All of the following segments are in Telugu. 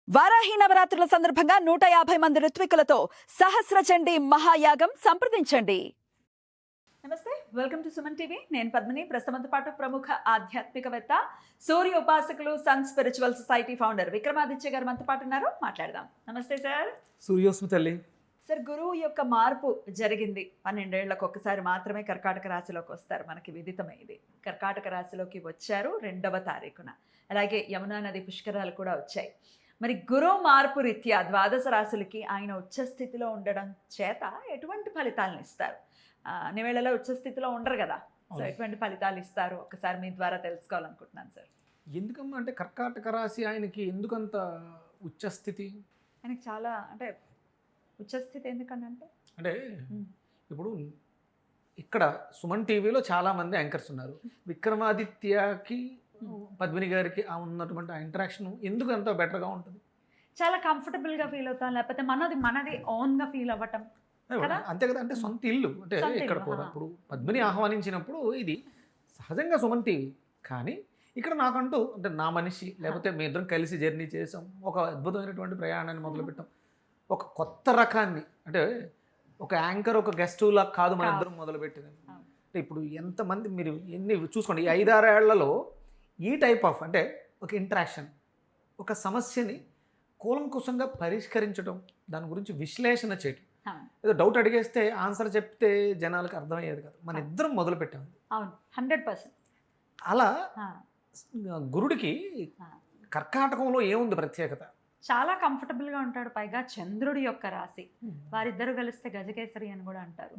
వారాహి నవరాత్రుల సందర్భంగా 150 మంది ఋత్వికులతో సహస్ర చండీ మహాయాగం సంప్రదించండి. నమస్తే, వెల్కమ్ టు సుమన్ టీవీ. నేను పద్మిని. ప్రస్తుతంతో పాటు ప్రముఖ ఆధ్యాత్మికవేత్త, సూర్య ఉపాసకులు, Sun spiritual society founder Vikramaditya గారు మనతో పాటు ఉన్నారు. మాట్లాడదాం. నమస్తే సార్. సూర్యోస్మి తల్లి. సార్, గురువు యొక్క మార్పు జరిగింది. 12 ఏళ్లకు ఒక్కసారి మాత్రమే కర్కాటక రాశిలోకి వస్తారు. మనకి విదితమే ఇది. కర్కాటక రాశిలోకి వచ్చారు 2వ తారీఖున. అలాగే యమునా నది పుష్కరాలు కూడా వచ్చాయి. మరి గురువు మార్పు రీత్యా ద్వాదశ రాశులకి ఆయన ఉచ్చస్థితిలో ఉండడం చేత ఎటువంటి ఫలితాలను ఇస్తారు? నివేళలో ఉచ్చస్థితిలో ఉండరు కదా, సో ఎటువంటి ఫలితాలు ఇస్తారు ఒకసారి మీ ద్వారా తెలుసుకోవాలనుకుంటున్నాను సార్. ఎందుకమ్మా అంటే కర్కాటక రాశి ఆయనకి ఎందుకంత ఉచ్చస్థితి? ఆయనకి చాలా అంటే ఉచ్చస్థితి ఎందుకనంటే అంటే ఇప్పుడు ఇక్కడ సుమన్ టీవీలో చాలామంది యాంకర్స్ ఉన్నారు. విక్రమాదిత్యకి పద్మిని గారికి ఉన్నటువంటి ఆ ఇంటరాక్షన్ ఎందుకు అంత బెటర్గా ఉంటుంది? చాలా కంఫర్టబుల్గా ఫీల్ అవుతాం, లేకపోతే మనది ఓన్గా ఫీల్ అవ్వటం. అంతే కదా, అంటే సొంత ఇల్లు అంటే ఇక్కడ కూడా ఇప్పుడు పద్మిని ఆహ్వానించినప్పుడు ఇది సహజంగా సుమన్ టీవీ, కానీ ఇక్కడ నాకంటూ అంటే నా మనిషి, లేకపోతే మీ ఇద్దరం కలిసి జర్నీ చేసాం, ఒక అద్భుతమైనటువంటి ప్రయాణాన్ని మొదలుపెట్టాం. ఒక కొత్త రకాన్ని అంటే ఒక యాంకర్ ఒక గెస్ట్ లా కాదు మన ఇద్దరం మొదలుపెట్టింది. అంటే ఇప్పుడు ఎంతమంది మీరు ఎన్ని చూసుకోండి, ఈ 5-6 ఏళ్లలో ఈ టైప్ ఆఫ్ అంటే ఒక ఇంటరాక్షన్, ఒక సమస్యని కూలంకుశంగా పరిష్కరించడం, దాని గురించి విశ్లేషణ చేయడం. ఏదో డౌట్ అడిగేస్తే ఆన్సర్ చెప్తే జనాలకు అర్థమయ్యేది కదా, మన ఇద్దరం మొదలు పెట్టాము. అవును, 100%. అలా గురుడికి కర్కాటకంలో ఏముంది ప్రత్యేకత? చాలా కంఫర్టబుల్గా ఉంటాడు. పైగా చంద్రుడి యొక్క రాశి, వారిద్దరు కలిస్తే గజకేసరి అని కూడా అంటారు.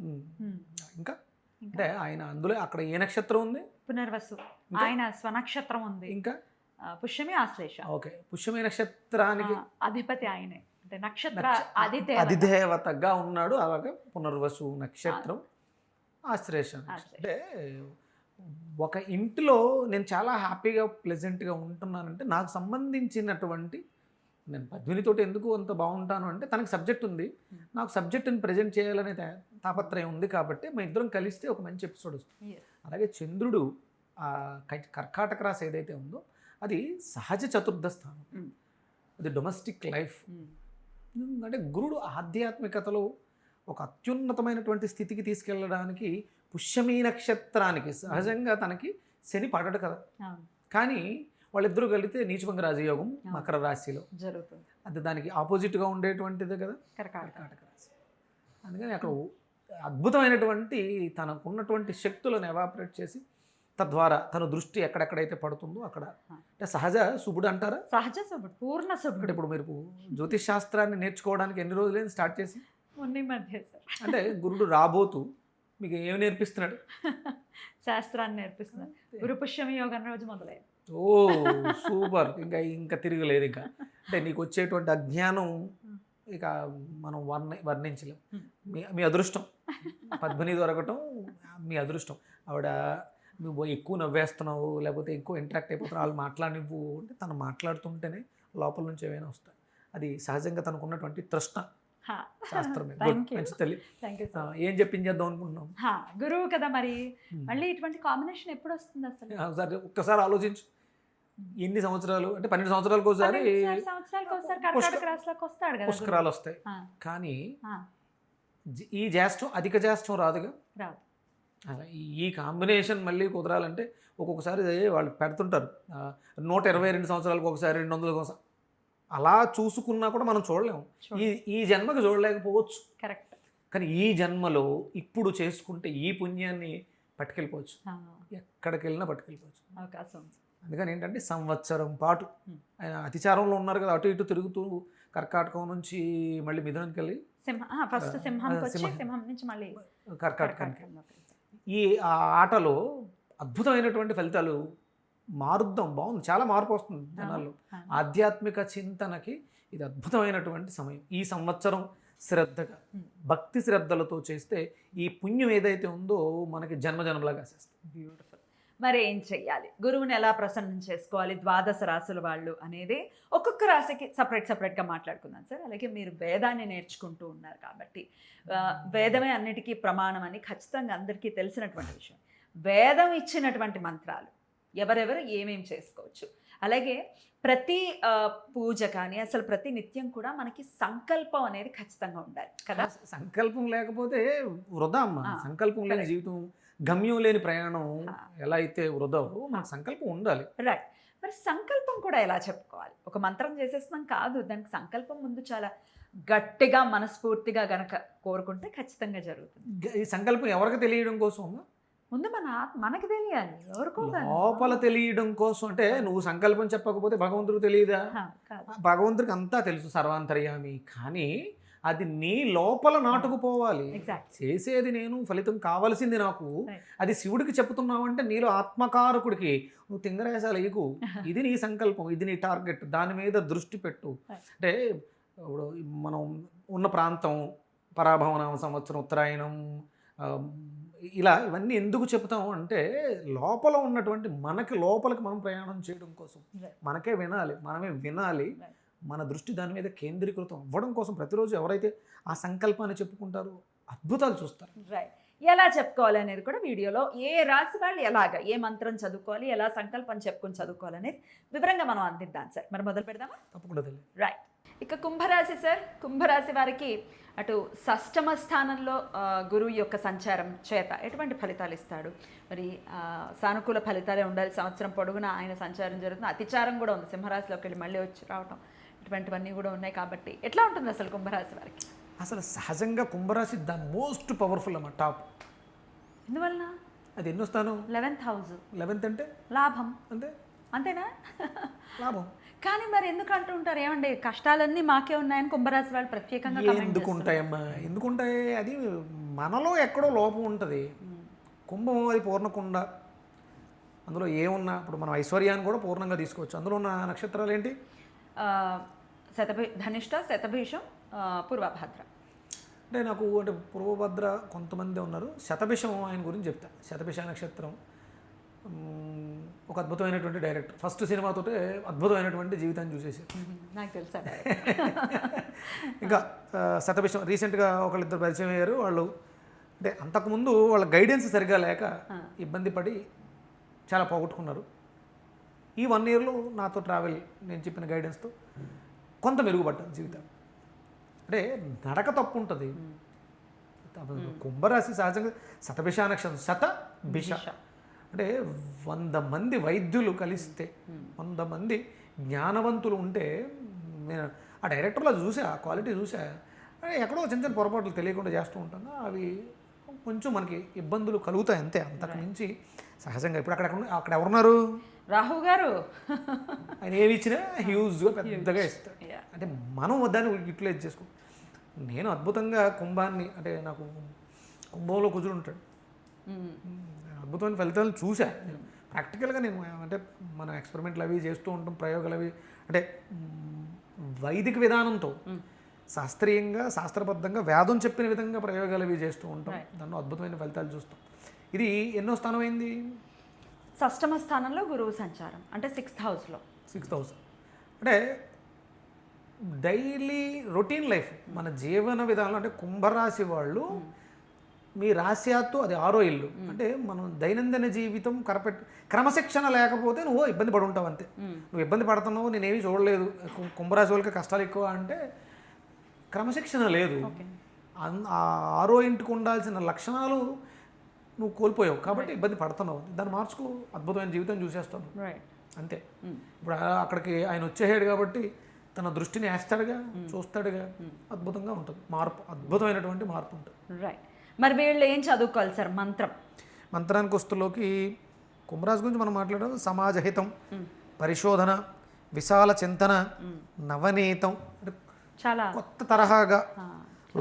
ఇంకా అంటే ఆయన అందులో అక్కడ ఏ నక్షత్రం ఉంది? పునర్వసు, ఆయన స్వనక్షత్రం ఉంది. ఇంకా పుష్యమి, ఆశ్లేష. ఓకే, పుష్యమి నక్షత్రానికి అధిపతి ఆయనే, అంటే నక్షత్ర అధిదేవతగా ఉన్నాడు. అలాగే పునర్వసు నక్షత్రం, ఆశ్లేష. అంటే ఒక ఇంటిలో నేను చాలా హ్యాపీగా ప్లెజెంట్గా ఉంటున్నానంటే నాకు సంబంధించినటువంటి, నేను పద్మినితోటి ఎందుకు అంత బాగుంటాను అంటే తనకి సబ్జెక్ట్ ఉంది, నాకు సబ్జెక్ట్ని ప్రజెంట్ చేయాలనే తాపత్రయం ఉంది, కాబట్టి మా ఇద్దరం కలిస్తే ఒక మంచి ఎపిసోడ్ వస్తుంది. అలాగే చంద్రుడు కర్కాటక రాశి ఏదైతే ఉందో అది సహజ చతుర్థ స్థానం, అది డొమెస్టిక్ లైఫ్. అంటే గురుడు ఆధ్యాత్మికతలో ఒక అత్యున్నతమైనటువంటి స్థితికి తీసుకెళ్ళడానికి పుష్యమీ నక్షత్రానికి సహజంగా తనకి శని పడడు కదా, కానీ వాళ్ళిద్దరూ కలిగితే నీచభంగ రాజయోగం మకర రాశిలో జరుగుతుంది. అది దానికి ఆపోజిట్గా ఉండేటువంటిదే కదా కర్కాటక రాశి. అందుకని అక్కడ అద్భుతమైనటువంటి తనకున్నటువంటి శక్తులను ఎవాపరేట్ చేసి తద్వారా తన దృష్టి ఎక్కడెక్కడైతే పడుతుందో అక్కడ అంటే సహజ శుభుడు అంటారా? సహజ శుభుడు, పూర్ణ శుభుడు. ఇప్పుడు మీరు జ్యోతిష్ శాస్త్రాన్ని నేర్చుకోవడానికి ఎన్ని రోజులైనా స్టార్ట్ చేసి? మధ్య అంటే గురుడు రాబోతూ మీకు ఏమి నేర్పిస్తున్నాడు? శాస్త్రాన్ని నేర్పిస్తున్నాడు. గురు పుష్యమి యోగం రోజు మొదలైంది. ఓ సూపర్, ఇంకా తిరగలేదు. ఇంకా అంటే నీకు వచ్చేటువంటి అజ్ఞానం ఇక మనం వర్ణించలేం. మీ అదృష్టం పద్మిని దొరకటం మీ అదృష్టం. ఆవిడ నువ్వు ఎక్కువ నవ్వేస్తున్నావు, లేకపోతే ఎక్కువ ఇంటరాక్ట్ అయిపోతున్నావు, వాళ్ళు మాట్లాడినివ్వు అంటే తను మాట్లాడుతుంటేనే లోపల నుంచి ఏమైనా వస్తాయి. అది సహజంగా తనకున్నటువంటి తృష్ణ. శాస్త్రమే. మంచి తల్లి, ఏం చెప్పించేద్దాం అనుకుంటున్నాం. గురువు కదా, మరి మళ్ళీ ఇటువంటి కాంబినేషన్ ఎప్పుడు వస్తుంది అసలు? ఒక్కసారి ఆలోచించు. ఎన్ని సంవత్సరాలు అంటే 12 సంవత్సరాలకు ఒకసారి పుష్కరాలు వస్తాయి, కానీ ఈ జ్యేష్ఠం అధిక జ్యేష్ఠం రాదుగా. ఈ కాంబినేషన్ మళ్ళీ కుదరాలంటే ఒక్కొక్కసారి వాళ్ళు పెడుతుంటారు 122 సంవత్సరాలకు ఒకసారి, 200 ఒకసారి. అలా చూసుకున్నా కూడా మనం చూడలేము. ఈ జన్మకి చూడలేకపోవచ్చు, కరెక్ట్. కానీ ఈ జన్మలో ఇప్పుడు చేసుకుంటే ఈ పుణ్యాన్ని పట్టుకెళ్ళిపోవచ్చు, ఎక్కడికి వెళ్ళినా పట్టుకెళ్ళిపోవచ్చు, అవకాశం. అందుకని ఏంటంటే సంవత్సరం పాటు ఆయన అతిచారంలో ఉన్నారు కదా, అటు ఇటు తిరుగుతూ కర్కాటకం నుంచి మళ్ళీ మిథునంకి వెళ్ళి కర్కాటకానికి. ఈ ఆటలో అద్భుతమైనటువంటి ఫలితాలు మారుద్దాం, బాగుంది, చాలా మార్పు వస్తుంది జనాల్లో. ఆధ్యాత్మిక చింతనకి ఇది అద్భుతమైనటువంటి సమయం. ఈ సంవత్సరం శ్రద్ధగా భక్తి శ్రద్ధలతో చేస్తే ఈ పుణ్యం ఏదైతే ఉందో మనకి జన్మజన్మలాగా చేస్తుంది. బ్యూటిఫుల్. మరి ఏం చెయ్యాలి? గురువుని ఎలా ప్రసన్నం చేసుకోవాలి ద్వాదశ రాశుల వాళ్ళు అనేది ఒక్కొక్క రాశికి సపరేట్గా మాట్లాడుకుందాం సార్. అలాగే మీరు వేదాన్ని నేర్చుకుంటూ ఉన్నారు కాబట్టి వేదమే అన్నిటికీ ప్రమాణం అని ఖచ్చితంగా అందరికీ తెలిసినటువంటి విషయం. వేదం ఇచ్చినటువంటి మంత్రాలు ఎవరెవరు ఏమేమి చేసుకోవచ్చు, అలాగే ప్రతి పూజ కానీ అసలు ప్రతి నిత్యం కూడా మనకి సంకల్పం అనేది ఖచ్చితంగా ఉండాలి కదా. సంకల్పం లేకపోతే వృధా అమ్మ. సంకల్పం లేని correct. జీవితం, గమ్యం లేని ప్రయాణం ఎలా అయితే వృధావో మనకు సంకల్పం ఉండాలి. రైట్. మరి సంకల్పం కూడా ఎలా చెప్పుకోవాలి? ఒక మంత్రం చేసేస్తున్నాం కాదు, దానికి సంకల్పం ముందు చాలా గట్టిగా మనస్ఫూర్తిగా గనక కోరుకుంటే ఖచ్చితంగా జరుగుతుంది. ఈ సంకల్పం ఎవరికి తెలియడం కోసం అమ్మ? ముందు మనకి తెలియాలి, ఎవరికో కాదు. లోపల తెలియడం కోసం. అంటే నువ్వు సంకల్పం చెప్పకపోతే భగవంతుడికి తెలియదా? కాదు. భగవంతుడికి అంతా తెలుసు, సర్వాంతర్యామి. కానీ అది నీ లోపల నాటుకుపోవాలి. ఎగ్జాక్ట్. చేసేది నేను, ఫలితం కావాల్సింది నాకు. Right. అది శివుడికి చెప్తున్నావు అంటే నీలో ఆత్మకారకుడికి నువ్వు తింగరేసాలు ఎగు. ఇది నీ సంకల్పం, ఇది నీ టార్గెట్, దాని మీద దృష్టి పెట్టు. Right. అంటే ఇప్పుడు మనం ఉన్న ప్రాంతం, పరాభవనామ సంవత్సరం, ఉత్తరాయణం, ఇలా ఇవన్నీ ఎందుకు చెప్తాము అంటే లోపల ఉన్నటువంటి మనకి లోపలికి మనం ప్రయాణం చేయడం కోసం. Right. మనకే వినాలి, మనమే వినాలి. Right. మన దృష్టి దాని మీద కేంద్రీకృతం అవ్వడం కోసం ప్రతిరోజు ఎవరైతే ఆ సంకల్పాన్ని చెప్పుకుంటారో అద్భుతాలు చూస్తారు. రైట్. ఎలా చెప్పుకోవాలి అనేది కూడా వీడియోలో, ఏ రాశి వాళ్ళు ఎలాగ ఏ మంత్రం చదువుకోవాలి, ఎలా సంకల్పం చెప్పుకొని చదువుకోవాలి అనేది వివరంగా మనం అందిద్దాం సార్. మరి మొదలు పెడదామా? తప్పకుండా తెలియదు. రైట్. ఇక కుంభరాశి సార్, కుంభరాశి వారికి అటు షష్టమ స్థానంలో గురువు యొక్క సంచారం చేత ఎటువంటి ఫలితాలు ఇస్తాడు? మరి సానుకూల ఫలితాలే ఉండాలి, సంవత్సరం పొడుగునా ఆయన సంచారం జరుగుతుంది. అతిచారం కూడా ఉంది, సింహరాశిలోకి వెళ్ళి మళ్ళీ వచ్చి రావటం, ఇటువంటివన్నీ కూడా ఉన్నాయి. కాబట్టి ఎట్లా ఉంటుంది అసలు కుంభరాశి వారికి? అసలు సహజంగా కుంభరాశి ద మోస్ట్ పవర్ఫుల్ అమ్మ, టాప్. ఎందువలన? అది ఎన్నో స్థానం? 11th house. 11th అంటే లాభం. అంతే, అంతేనా? లాభం. కానీ మరి ఎందుకు అంటుంటారు, ఏమండి కష్టాలన్నీ మాకే ఉన్నాయని కుంభరాశి వాళ్ళు ప్రత్యేకంగా comment చేస్తున్నారు. ఎందుకుంటాయమ్మా? ఎందుకుంటాయి? అది మనలో ఎక్కడో లోపం ఉంటుంది. కుంభం అది పూర్ణకుండ, అందులో ఏమున్నా ఇప్పుడు మనం ఐశ్వర్యాన్ని కూడా పూర్ణంగా తీసుకోవచ్చు. అందులో ఉన్న నక్షత్రాలు ఏంటి? ధనిష్ట, శతభిషం, పూర్వభద్ర. అంటే నాకు అంటే పూర్వభద్ర కొంతమంది ఉన్నారు. శతభిషం ఆయన గురించి చెప్తా. శతభిష నక్షత్రం ఒక అద్భుతమైనటువంటి డైరెక్టర్. ఫస్ట్ సినిమాతోటే అద్భుతమైనటువంటి జీవితాన్ని చూసేసారు. నాకు తెలుసా. ఇంకా శతభిషం రీసెంట్గా ఒకళ్ళిద్దరు పరిచయం అయ్యారు. వాళ్ళు అంటే అంతకుముందు వాళ్ళ గైడెన్స్ సరిగా లేక ఇబ్బంది పడి చాలా పోగొట్టుకున్నారు. ఈ 1 yearలో నాతో ట్రావెల్, నేను చెప్పిన గైడెన్స్తో కొంత మెరుగుపడ్డారు జీవితం. అంటే నడక తప్పు ఉంటుంది. కుంభరాశి సహజంగా శతభిష నక్షత్రం, శతభిష అంటే 100 మంది వైద్యులు కలిస్తే, 100 మంది జ్ఞానవంతులు ఉంటే, నేను ఆ డైరెక్టర్లో చూసా, ఆ క్వాలిటీ చూసా. ఎక్కడో చిన్న చిన్న పొరపాట్లు తెలియకుండా చేస్తూ ఉంటాను. అవి కొంచెం మనకి ఇబ్బందులు కలుగుతాయి అంతే, అంతకు మించి సహజంగా. ఇప్పుడు అక్కడ ఎవరున్నారు? రాహు గారు. ఆయన ఏమి ఇచ్చినా హ్యూజ్గా పెద్దగా ఇస్తాడు. అంటే మనం దాన్ని యూటిలైజ్ చేసుకో. నేను అద్భుతంగా కుంభాన్ని, అంటే నాకు కుంభంలో కుజుడు ఉంటాడు. అద్భుతమైన ఫలితాలు చూసా నేను ప్రాక్టికల్గా. నేను అంటే మన ఎక్స్పెరిమెంట్లు అవి చేస్తూ ఉంటాం, ప్రయోగాలు అవి, అంటే వైదిక విధానంతో శాస్త్రీయంగా, శాస్త్రబద్ధంగా వేదం చెప్పిన విధంగా ప్రయోగాలు అవి చేస్తూ ఉంటాం. దానిలో అద్భుతమైన ఫలితాలు చూస్తాం. ఇది ఎన్నో స్థానం అయింది? షష్టమ స్థానంలో గురువు సంచారం, అంటే 6th హౌస్లో. 6th house అంటే డైలీ రొటీన్ లైఫ్, మన జీవన విధానం. అంటే కుంభరాశి వాళ్ళు మీ రాశ్యాత్తు అది 6వ ఇల్లు. అంటే మనం దైనందిన జీవితం క్రమశిక్షణ లేకపోతే నువ్వు ఇబ్బంది పడి ఉంటావు అంతే. నువ్వు ఇబ్బంది పడుతున్నావు, నేనేమి చూడలేదు. కుంభరాశి వాళ్ళకి కష్టాలు ఎక్కువ అంటే క్రమశిక్షణ లేదు. ఆ 6వ ఇంటికి ఉండాల్సిన లక్షణాలు నువ్వు కోల్పోయావు కాబట్టి ఇబ్బంది పడుతున్నావు. దాన్ని మార్చుకో, అద్భుతమైన జీవితం చూసేస్తాను అంతే. ఇప్పుడు అక్కడికి ఆయన వచ్చేసాడు కాబట్టి తన దృష్టిని వేస్తాడుగా, చూస్తాడుగా, అద్భుతంగా ఉంటుంది మార్పు, అద్భుతమైనటువంటి మార్పు ఉంటుంది. రైట్. మరి వీళ్ళు ఏం చదువుకోవాలి సార్? మంత్రానికి వస్తులోకి కుంభరాశి గురించి మనం మాట్లాడడం సమాజహితం, పరిశోధన, విశాల చింతన, నవనీతం, అంటే చాలా కొత్త తరహాగా,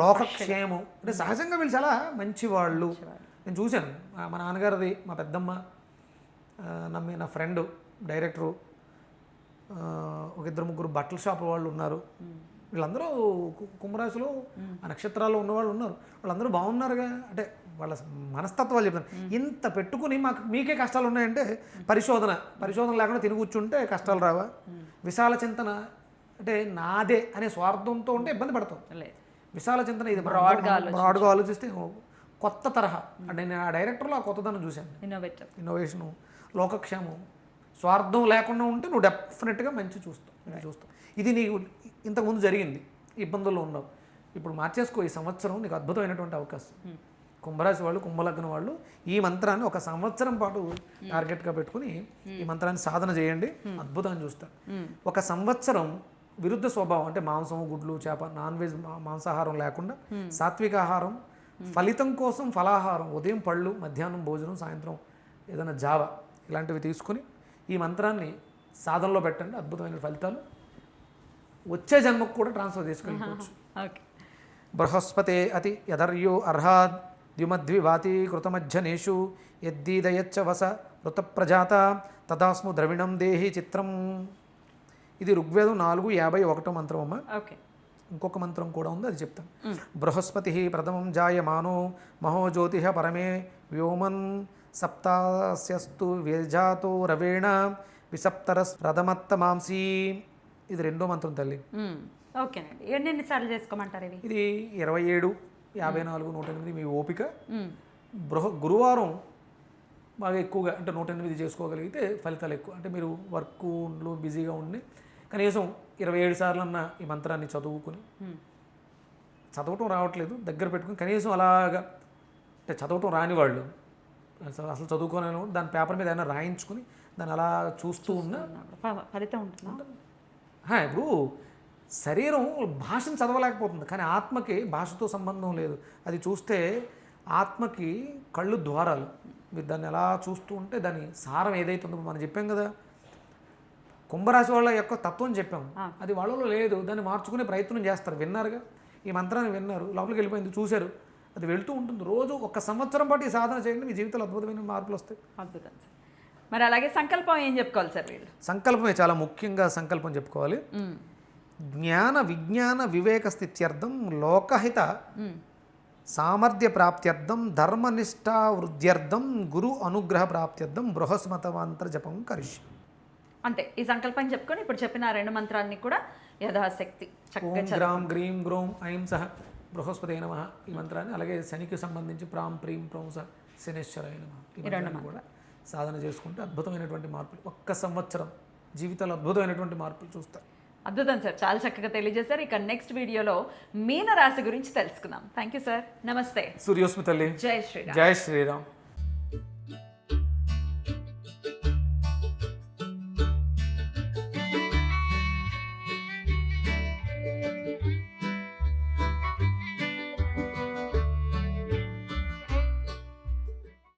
లోకక్షేమం. అంటే సహజంగా వీళ్ళు చాలా మంచి వాళ్ళు. నేను చూశాను, మా నాన్నగారిది, మా పెద్దమ్మ, నా ఫ్రెండ్ డైరెక్టరు, ఒక 2-3 బట్టల షాప్ వాళ్ళు ఉన్నారు. వీళ్ళందరూ కుంభరాశిలో ఆ నక్షత్రాల్లో ఉన్నవాళ్ళు ఉన్నారు. వాళ్ళందరూ బాగున్నారుగా. అంటే వాళ్ళ మనస్తత్వాలు చెప్తాను. ఇంత పెట్టుకుని మీకే కష్టాలు ఉన్నాయంటే పరిశోధన లేకుండా తిని కూర్చుంటే కష్టాలు రావా? విశాల చింతన అంటే నాదే అనే స్వార్థంతో ఉంటే ఇబ్బంది పడతాం. విశాల చింతన ఇది బ్రాడ్గా ఆలోచిస్తే కొత్త తరహా. అంటే నేను ఆ డైరెక్టర్లో ఆ కొత్తదనం చూశాను. ఇన్నోవేషను, లోకక్షేమం, స్వార్థం లేకుండా ఉంటే నువ్వు డెఫినెట్గా మంచి చూస్తావు. ఇది నీకు ఇంతకుముందు జరిగింది, ఇబ్బందుల్లో ఉన్నావు, ఇప్పుడు మార్చేసుకో. ఈ సంవత్సరం నీకు అద్భుతమైనటువంటి అవకాశం. కుంభరాశి వాళ్ళు, కుంభలగ్నం వాళ్ళు ఈ మంత్రాన్ని ఒక సంవత్సరం పాటు టార్గెట్గా పెట్టుకుని ఈ మంత్రాన్ని సాధన చేయండి, అద్భుతాన్ని చూస్తారు. ఒక సంవత్సరం విరుద్ధ స్వభావం అంటే మాంసం, గుడ్లు, చేప, నాన్ వెజ్, మాంసాహారం లేకుండా సాత్విక ఆహారం, ఫలితం కోసం ఫలాహారం, ఉదయం పళ్ళు, మధ్యాహ్నం భోజనం, సాయంత్రం ఏదైనా జావ ఇలాంటివి తీసుకుని ఈ మంత్రాన్ని సాధనలో పెట్టండి. అద్భుతమైన ఫలితాలు వచ్చే జన్మకు కూడా ట్రాన్స్ఫర్ చేసుకెళ్ళిపోవచ్చు. బృహస్పతే అతి యదర్యో అర్హాద్ ద్యుమద్వివాతి కృతమధ్యనేషు యద్దీదయచ్చ వస ఋతప్రజాత తదాస్ము ద్రవిణం దేహి చిత్రం. ఇది ఋగ్వేదం 4:51 మంత్రం అమ్మ. ఇంకొక మంత్రం కూడా ఉంది, అది చెప్తాం. బృహస్పతి ప్రథమం జాయమానో మహోజ్యోతి పరమే వ్యోమన్ సప్తాస్యస్తు వ్యజాతో రవేణ విసప్తరస్ రథమత్తమాంసీ. ఇది రెండో మంత్రం తల్లి. ఓకేనండి. ఎన్నిసార్లు చేసుకోమంటారు ఇవి? ఇది 27, 54, 108 మీ ఓపిక. గురువారం బాగా ఎక్కువగా అంటే 108 చేసుకోగలిగితే ఫలితాలు ఎక్కువ. అంటే మీరు వర్క్లో బిజీగా ఉండి కనీసం 27 సార్లు అన్న ఈ మంత్రాన్ని చదువుకుని, చదవటం రావట్లేదు దగ్గర పెట్టుకుని కనీసం అలాగా, అంటే చదవటం రాని వాళ్ళు, అసలు చదువుకోలేని వాళ్ళు దాని పేపర్ మీద ఏమైనా రాయించుకుని దాన్ని అలా చూస్తూ ఉన్నా ఫలితం ఉంటుంది. ఇప్పుడు శరీరం భాషను చదవలేకపోతుంది, కానీ ఆత్మకి భాషతో సంబంధం లేదు. అది చూస్తే ఆత్మకి కళ్ళు ద్వారాలు. మీరు దాన్ని ఎలా చూస్తూ ఉంటే దాని సారం ఏదైతే ఉందో మనం చెప్పాం కదా, కుంభరాశి వాళ్ళ యొక్క తత్వం చెప్పాం, అది వాళ్ళలో లేదు. దాన్ని మార్చుకునే ప్రయత్నం చేస్తారు. విన్నారుగా, ఈ మంత్రాన్ని విన్నారు, లోపలికి వెళ్ళిపోయింది, చూశారు, అది వెళ్తూ ఉంటుంది. రోజు ఒక సంవత్సరం పాటు ఈ సాధన చేయండి, మీ జీవితంలో అద్భుతమైన మార్పులు వస్తాయి. అద్భుతం. మరి అలాగే సంకల్పం ఏం చెప్పుకోవాలి సార్ వీళ్ళు? సంకల్పమే చాలా ముఖ్యంగా సంకల్పం చెప్పుకోవాలి. జ్ఞాన విజ్ఞాన వివేక స్థిత్యర్థం లోకహిత సామర్థ్య ప్రాప్త్యర్థం ధర్మనిష్టా వృద్ధ్యర్థం గురు అనుగ్రహ ప్రాప్త్యర్థం బృహస్మతమంత్ర జపం కరిష్య. అంతే, ఈ సంకల్పం చెప్పుకొని ఇప్పుడు చెప్పిన 2 మంత్రాన్ని కూడా యథాశక్తి ఓం గ్రాం గ్రీం గ్రోం ఐం సహ బృహస్పతే నమః ఈ మంత్రాన్ని, అలాగే శనికి సంబంధించి ప్రాం ప్రీం ప్రౌం సహ శనేశ్వరాయ నమః ఈ మంత్రాన్ని కూడా సాధన చేసుకుంటే అద్భుతమైనటువంటి మార్పులు, ఒక్క సంవత్సరం జీవితాలు అద్భుతమైనటువంటి మార్పులు చూస్తారు. అద్భుతం సార్, చాలా చక్కగా తెలియజేశారు. ఇక నెక్స్ట్ వీడియోలో మీన రాశి గురించి తెలుసుకుందాం. థ్యాంక్ యూ సార్, నమస్తే. సూర్యోస్మి తల్లి, జై శ్రీరామ్. జై శ్రీరామ్.